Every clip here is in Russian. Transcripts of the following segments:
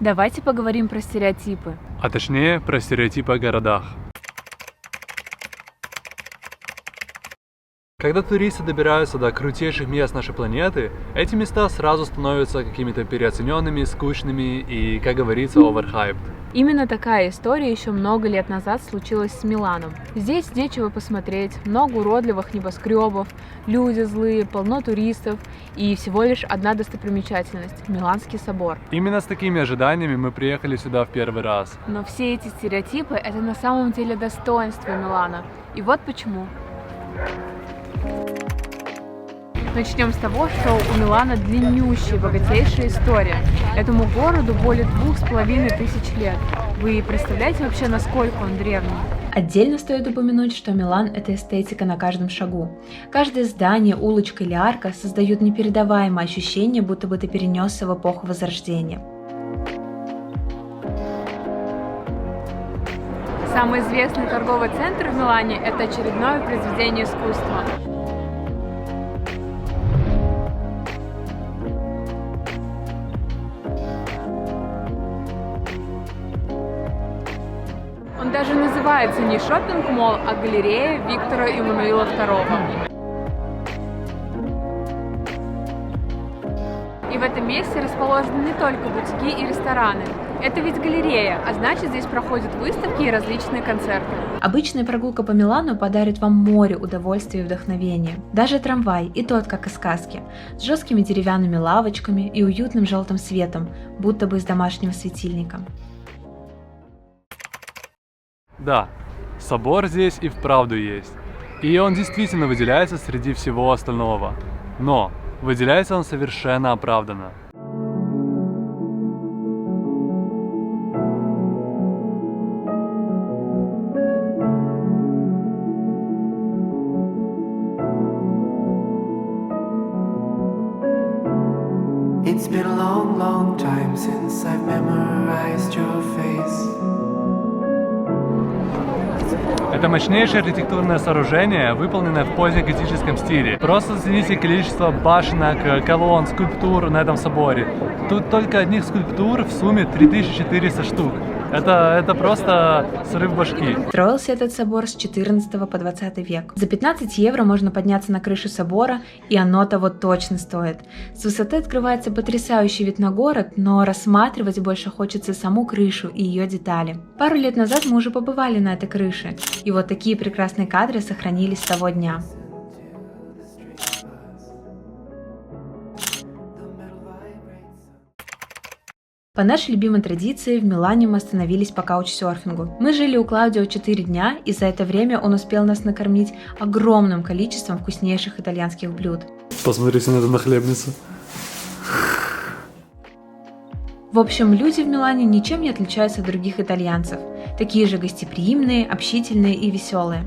Давайте поговорим про стереотипы. А точнее, про стереотипы о городах. Когда туристы добираются до крутейших мест нашей планеты, эти места сразу становятся какими-то переоцененными, скучными и, как говорится, overhyped. Именно такая история еще много лет назад случилась с Миланом. Здесь нечего посмотреть, много уродливых небоскребов, люди злые, полно туристов и всего лишь одна достопримечательность – Миланский собор. Именно с такими ожиданиями мы приехали сюда в первый раз. Но все эти стереотипы – это на самом деле достоинство Милана. И вот почему. Начнем с того, что у Милана длиннющая, богатейшая история. Этому городу более 2500 лет. Вы представляете вообще, насколько он древний? Отдельно стоит упомянуть, что Милан – это эстетика на каждом шагу. Каждое здание, улочка или арка создают непередаваемое ощущение, будто бы ты перенесся в эпоху Возрождения. Самый известный торговый центр в Милане – это очередное произведение искусства. Он даже называется не шоппинг-молл, а галерея Виктора Эммануила II. И в этом месте расположены не только бутики и рестораны. Это ведь галерея, а значит, здесь проходят выставки и различные концерты. Обычная прогулка по Милану подарит вам море удовольствия и вдохновения. Даже трамвай, и тот, как из сказки, с жесткими деревянными лавочками и уютным желтым светом, будто бы из домашнего светильника. Да, собор здесь и вправду есть. И он действительно выделяется среди всего остального. Но выделяется он совершенно оправданно. It's been a long, long time since I've memorized your face. Это мощнейшее архитектурное сооружение, выполненное в позднеготическом стиле. Просто зацените количество башенок, колонн, скульптур на этом соборе. Тут только одних скульптур в сумме 3400 штук. Это просто срыв башки. Строился этот собор с 14 по 20 век. За 15 евро можно подняться на крышу собора, и оно того точно стоит. С высоты открывается потрясающий вид на город, но рассматривать больше хочется саму крышу и ее детали. Пару лет назад мы уже побывали на этой крыше, и вот такие прекрасные кадры сохранились с того дня. По нашей любимой традиции, в Милане мы остановились по каучсерфингу. Мы жили у Клаудио 4 дня, и за это время он успел нас накормить огромным количеством вкуснейших итальянских блюд. Посмотрите на эту нахлебницу. В общем, люди в Милане ничем не отличаются от других итальянцев. Такие же гостеприимные, общительные и веселые.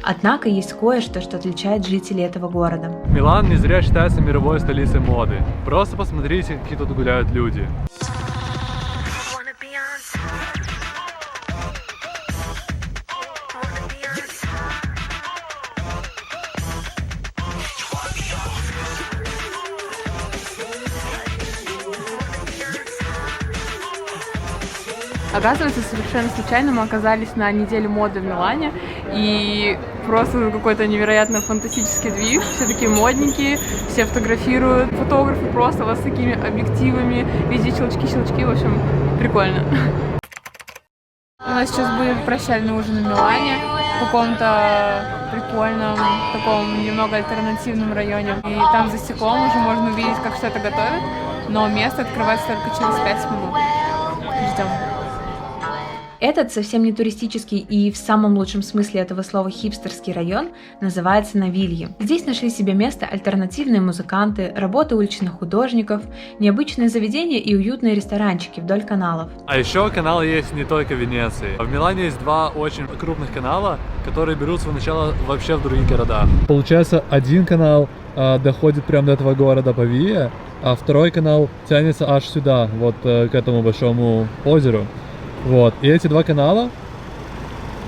Однако есть кое-что, что отличает жителей этого города. Милан не зря считается мировой столицей моды. Просто посмотрите, какие тут гуляют люди. Оказывается, совершенно случайно мы оказались на неделе моды в Милане, и просто какой-то невероятно фантастический движ, все такие модненькие, все фотографируют, фотографы просто вот с такими объективами, везде щелчки, в общем, прикольно. У нас сейчас будет прощальный ужин в Милане, в каком-то прикольном, таком немного альтернативном районе, и там за стеклом уже можно увидеть, как все это готовят, но место открывается только через 5 минут. Ждем. Этот совсем не туристический и в самом лучшем смысле этого слова хипстерский район называется Навилье. Здесь нашли себе место альтернативные музыканты, работы уличных художников, необычные заведения и уютные ресторанчики вдоль каналов. А еще каналы есть не только в Венеции. В Милане есть 2 очень крупных канала, которые берут свое начало вообще в других городах. Получается, один канал доходит прямо до этого города Павия, а второй канал тянется аж сюда, вот к этому большому озеру. Вот, и эти 2 канала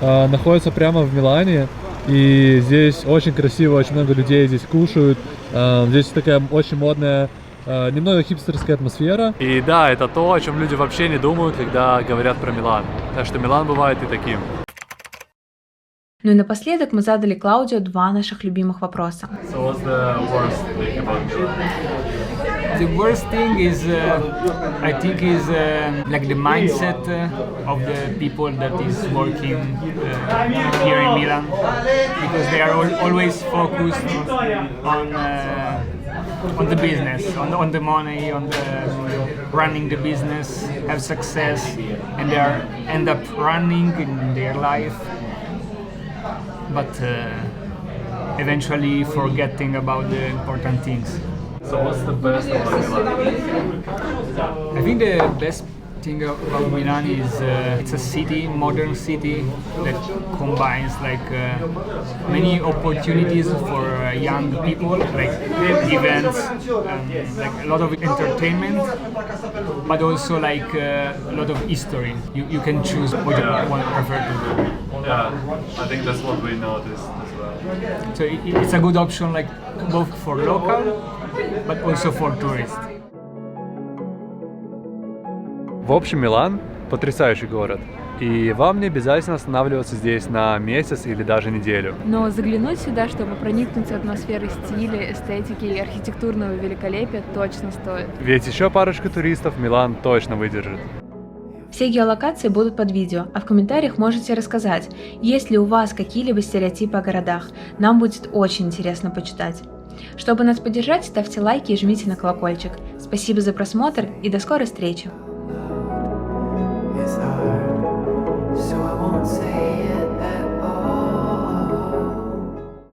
находятся прямо в Милане, и здесь очень красиво, очень много людей здесь кушают. Здесь такая очень модная немного хипстерская атмосфера. И да, это то, о чем люди вообще не думают, когда говорят про Милан. Так что Милан бывает и таким. Ну и напоследок мы задали Клаудио два наших любимых вопроса. So what's the worst thing about Milan? The worst thing is, I think, is like the mindset of the people that is working here in Milan, because they are always focused on the business, on the money, on the running the business, have success, and they end up running in their life, but eventually forgetting about the important things. So what's the best about Milan? I think the best thing about Milan is it's a city, modern city that combines like many opportunities for young people, like events, like a lot of entertainment, but also like a lot of history. You can choose what you want to prefer to do. Yeah, I think that's what we noticed as well. So it's a good option, like both for local, but also for tourists. В общем, Милан – потрясающий город. И вам не обязательно останавливаться здесь на месяц или даже неделю. Но заглянуть сюда, чтобы проникнуться атмосферой стиля, эстетики и архитектурного великолепия, точно стоит. Ведь еще парочка туристов Милан точно выдержит. Все геолокации будут под видео, а в комментариях можете рассказать, есть ли у вас какие-либо стереотипы о городах. Нам будет очень интересно почитать. Чтобы нас поддержать, ставьте лайки и жмите на колокольчик. Спасибо за просмотр и до скорой встречи! It's hard, so I won't say it that